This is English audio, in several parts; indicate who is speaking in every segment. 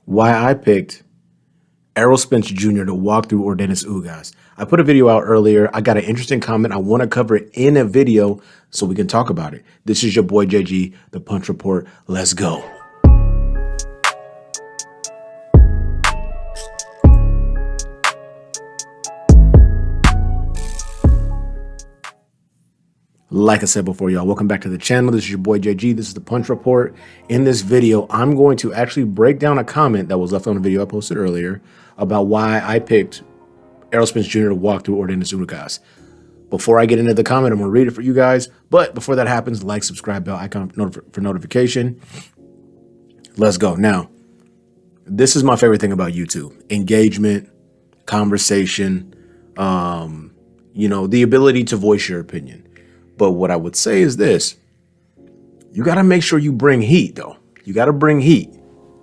Speaker 1: why I picked Errol Spence Jr. to walk through Yordenis Ugas. I put a video out earlier. I got an interesting comment. I want to cover it in a video so we can talk about it. This is your boy JG, the Punch Report. Let's go. Like I said before, y'all, welcome back to the channel. This is your boy JG. This is the Punch Report. In this video, I'm going to actually break down a comment that was left on the video I posted earlier about why I picked Errol Spence Jr. to walk through Yordenis Ugas. Before I get into the comment, I'm going to read it for you guys. But before that happens, like, subscribe, bell icon for notification. Let's go. Now, this is my favorite thing about YouTube. Engagement, conversation, the ability to voice your opinion. But what I would say is this: you got to make sure you bring heat, though. You got to bring heat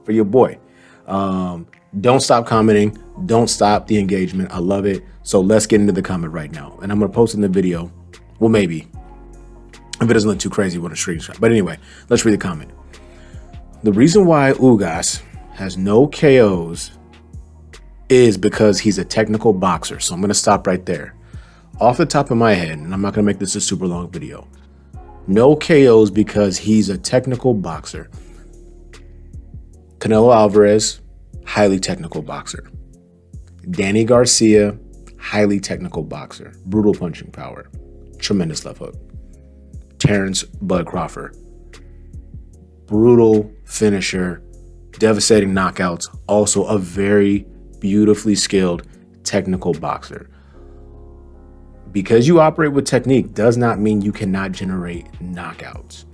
Speaker 1: for your boy. Don't stop commenting. Don't stop the engagement. I love it. So let's get into the comment right now. And I'm going to post in the video. Well, maybe. If it doesn't look too crazy with a screenshot. But anyway, let's read the comment. The reason why Ugas has no KOs is because he's a technical boxer. So I'm going to stop right there. Off the top of my head, and I'm not going to make this a super long video, no KOs because he's a technical boxer. Canelo Alvarez, highly technical boxer. Danny Garcia, highly technical boxer. Brutal punching power. Tremendous left hook. Terrence Bud Crawford, brutal finisher. Devastating knockouts. Also a very beautifully skilled technical boxer. Because you operate with technique does not mean you cannot generate knockouts.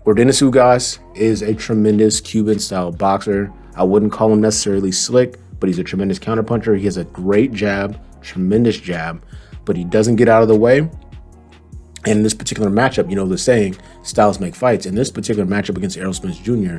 Speaker 1: Yordenis Ugas is a tremendous Cuban-style boxer. I wouldn't call him necessarily slick, but he's a tremendous counterpuncher. He has a great jab, tremendous jab, but he doesn't get out of the way. And in this particular matchup, you know the saying, styles make fights. In this particular matchup against Errol Spence Jr.,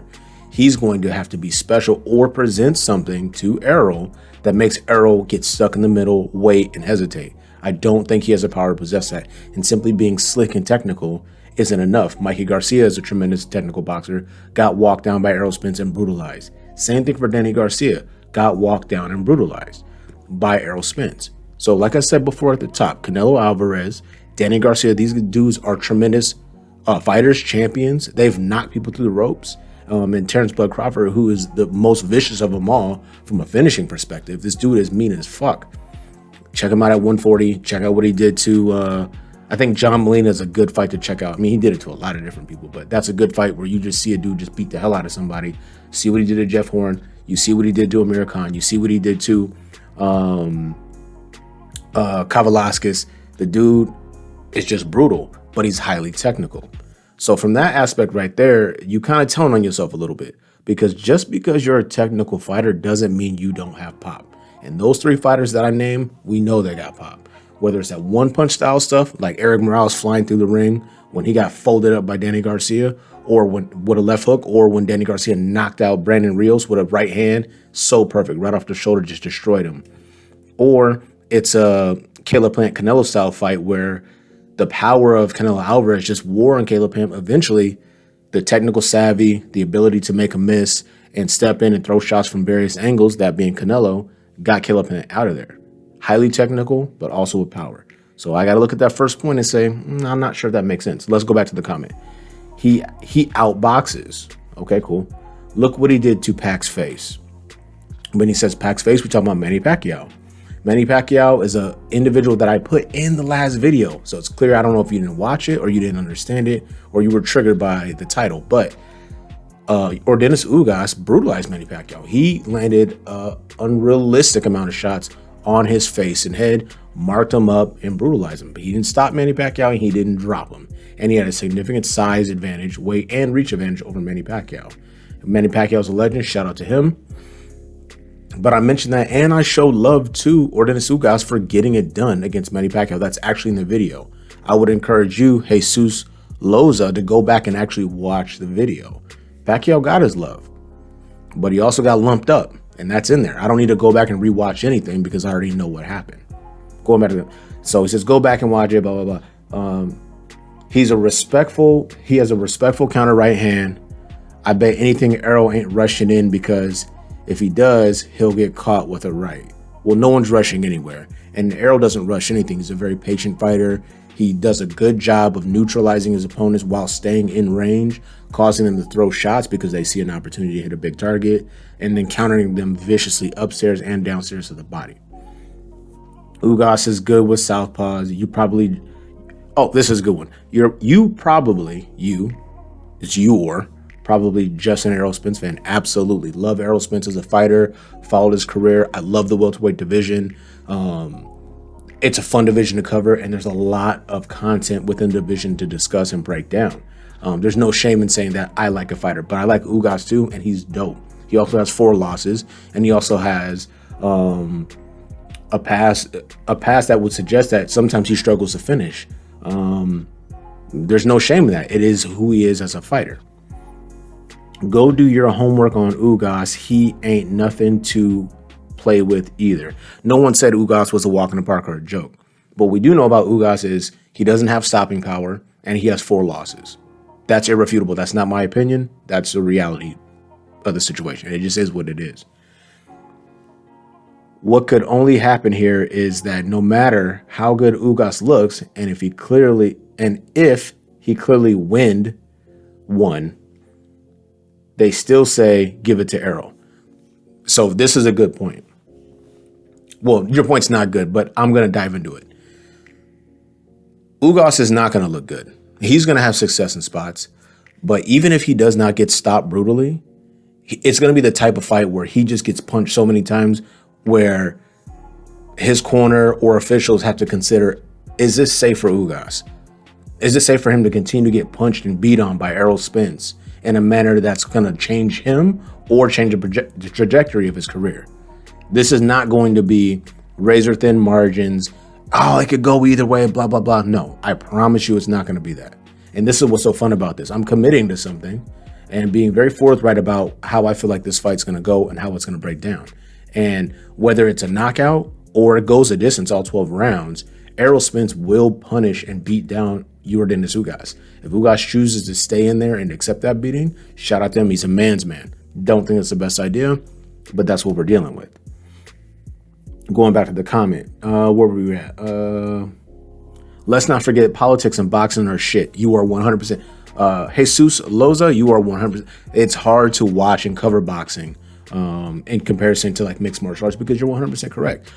Speaker 1: he's going to have to be special or present something to Errol that makes Errol get stuck in the middle, wait, and hesitate. I don't think he has the power to possess that. And simply being slick and technical isn't enough. Mikey Garcia is a tremendous technical boxer, got walked down by Errol Spence and brutalized. Same thing for Danny Garcia, got walked down and brutalized by Errol Spence. So like I said before at the top, Canelo Alvarez, Danny Garcia, these dudes are tremendous fighters, champions. They've knocked people through the ropes. And Terrence Bud Crawford, who is the most vicious of them all from a finishing perspective, this dude is mean as fuck. Check him out at 140. Check out what he did to, I think John Molina is a good fight to check out. I mean, he did it to a lot of different people, but that's a good fight where you just see a dude just beat the hell out of somebody. See what he did to Jeff Horn. You see what he did to Amir Khan. You see what he did to Kavalaskis. The dude is just brutal, but he's highly technical. So from that aspect right there, you kind of telling on yourself a little bit, because just because you're a technical fighter doesn't mean you don't have pop. And those three fighters that I named, we know they got pop. Whether it's that one punch style stuff, like Eric Morales flying through the ring when he got folded up by Danny Garcia, or when with a left hook, or when Danny Garcia knocked out Brandon Rios with a right hand, so perfect, right off the shoulder, just destroyed him. Or it's a Caleb Plant Canelo style fight where the power of Canelo Alvarez just wore on Caleb Plant. Eventually, the technical savvy, the ability to make a miss and step in and throw shots from various angles, that being Canelo, got Caleb Plant out of there. Highly technical, but also with power. So I got to look at that first point and say, I'm not sure if that makes sense. Let's go back to the comment. He outboxes. Okay, cool. Look what he did to Pac's face. When he says Pac's face, we're talking about Manny Pacquiao. Manny Pacquiao is an individual that I put in the last video. So it's clear. I don't know if you didn't watch it or you didn't understand it or you were triggered by the title, but Yordenis Ugas brutalized Manny Pacquiao. He landed an unrealistic amount of shots on his face and head, marked him up, and brutalized him. But he didn't stop Manny Pacquiao, and he didn't drop him. And he had a significant size advantage, weight, and reach advantage over Manny Pacquiao. Manny Pacquiao's a legend. Shout out to him. But I mentioned that, and I showed love to Yordenis Ugas for getting it done against Manny Pacquiao. That's actually in the video. I would encourage you, Jesus Loza, to go back and actually watch the video. Pacquiao got his love, but he also got lumped up, and that's in there. I don't need to go back and rewatch anything because I already know what happened. Going back to so he says, go back and watch it, blah, blah, blah. He has a respectful counter right hand. I bet anything Errol ain't rushing in because If he does, he'll get caught with a right. Well, no one's rushing anywhere. And Errol doesn't rush anything. He's a very patient fighter. He does a good job of neutralizing his opponents while staying in range, causing them to throw shots because they see an opportunity to hit a big target, and then countering them viciously upstairs and downstairs of the body. Ugas is good with southpaws. This is a good one. You're probably just an Errol Spence fan. Absolutely. Love Errol Spence as a fighter. Followed his career. I love the welterweight division. It's a fun division to cover, and there's a lot of content within the division to discuss and break down. There's no shame in saying that I like a fighter, but I like Ugas too, and he's dope. He also has 4 losses, and he also has a past that would suggest that sometimes he struggles to finish. There's no shame in that. It is who he is as a fighter. Go do your homework on Ugas. He ain't nothing to play with either. No one said Ugas was a walk in the park or a joke. But what we do know about Ugas is he doesn't have stopping power, and he has 4 losses. That's irrefutable. That's not my opinion. That's the reality of the situation. It just is what it is. What could only happen here is that no matter how good Ugas looks, and if he clearly won, they still say give it to Errol. So this is a good point. Well, your point's not good, but I'm going to dive into it. Ugas is not going to look good. He's going to have success in spots, but even if he does not get stopped brutally, it's going to be the type of fight where he just gets punched so many times where his corner or officials have to consider, is this safe for Ugas? Is it safe for him to continue to get punched and beat on by Errol Spence in a manner that's going to change him or change the trajectory of his career? This is not going to be razor thin margins. Oh, it could go either way, blah, blah, blah. No, I promise you it's not going to be that. And this is what's so fun about this. I'm committing to something and being very forthright about how I feel like this fight's going to go and how it's going to break down. And whether it's a knockout or it goes a distance, all 12 rounds, Errol Spence will punish and beat down Yordenis Ugas. If Ugas chooses to stay in there and accept that beating, shout out to him. He's a man's man. Don't think it's the best idea, but that's what we're dealing with. Going back to the comment, where were we at? Let's not forget politics and boxing are shit. You are 100%. Jesus Loza, you are 100%. It's hard to watch and cover boxing in comparison to like mixed martial arts because you're 100% correct.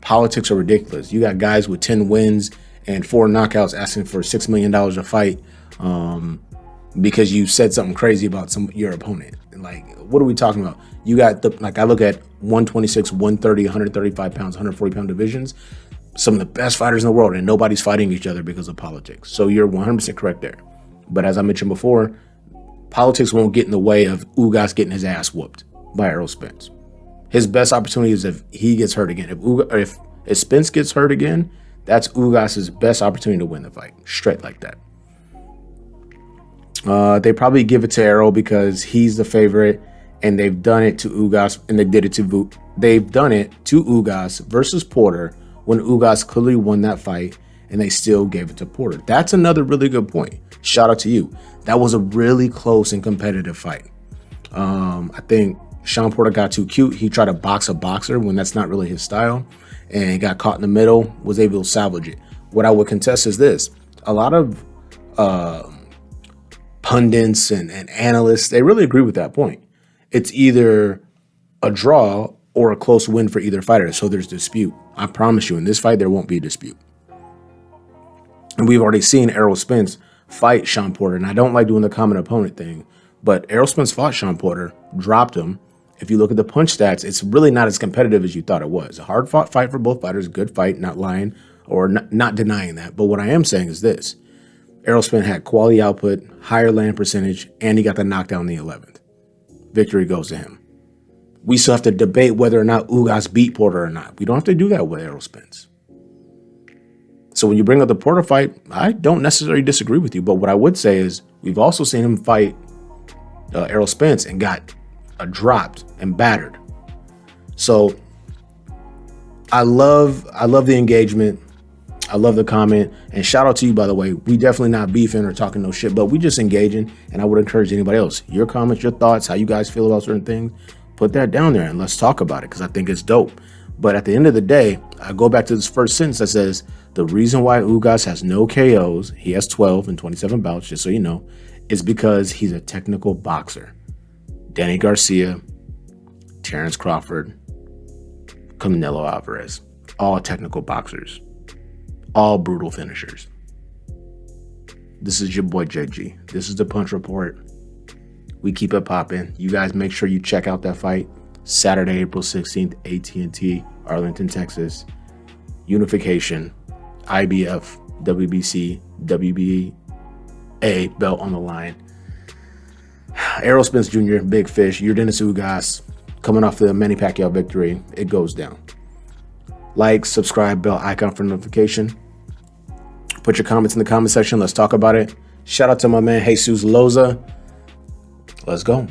Speaker 1: Politics are ridiculous. You got guys with 10 wins and 4 knockouts asking for $6 million a fight because you said something crazy about your opponent. Like, what are we talking about? You got I look at 126, 130, 135 pounds, 140 pound divisions, some of the best fighters in the world, and nobody's fighting each other because of politics. So you're 100% correct there. But as I mentioned before, politics won't get in the way of Ugas getting his ass whooped by Errol Spence. His best opportunity is if he gets hurt again. If Spence gets hurt again, that's Ugas' best opportunity to win the fight. Straight like that. They probably give it to Errol because he's the favorite, and they've done it to Ugas, and they've done it to Ugas versus Porter when Ugas clearly won that fight, and they still gave it to Porter. That's another really good point. Shout out to you. That was a really close and competitive fight. I think Sean Porter got too cute. He tried to box a boxer when that's not really his style, and he got caught in the middle, was able to salvage it. What I would contest is this. A lot of pundits and analysts, they really agree with that point. It's either a draw or a close win for either fighter, so there's dispute. I promise you, in this fight, there won't be a dispute. And we've already seen Errol Spence fight Sean Porter, and I don't like doing the common opponent thing, but Errol Spence fought Sean Porter, dropped him. If you look at the punch stats, it's really not as competitive as you thought it was. A hard-fought fight for both fighters, good fight, not lying or not denying that. But what I am saying is this. Errol Spence had quality output, higher land percentage, and he got the knockdown in the 11th. Victory goes to him. We still have to debate whether or not Ugas beat Porter or not. We don't have to do that with Errol Spence. So when you bring up the Porter fight, I don't necessarily disagree with you. But what I would say is we've also seen him fight Errol Spence and got dropped and battered. So I love the engagement. I love the comment, and shout out to you, by the way. We definitely not beefing or talking no shit, but we just engaging, and I would encourage anybody else. Your comments, your thoughts, how you guys feel about certain things, put that down there and let's talk about it because I think it's dope. But at the end of the day, I go back to this first sentence that says the reason why Ugas has no KOs, he has 12 and 27 bouts, just so you know, is because he's a technical boxer. Danny Garcia, Terrence Crawford, Canelo Alvarez, all technical boxers, all brutal finishers. This is your boy JG. This is the Punch Report. We keep it popping. You guys make sure you check out that fight. Saturday, April 16th, AT&T, Arlington, Texas. Unification, IBF, WBC, WBA belt on the line. Errol Spence Jr., big fish. Yordenis Ugas, coming off the Manny Pacquiao victory. It goes down. Like, subscribe, bell icon for notification. Put your comments in the comment section. Let's talk about it. Shout out to my man, Jesus Loza. Let's go.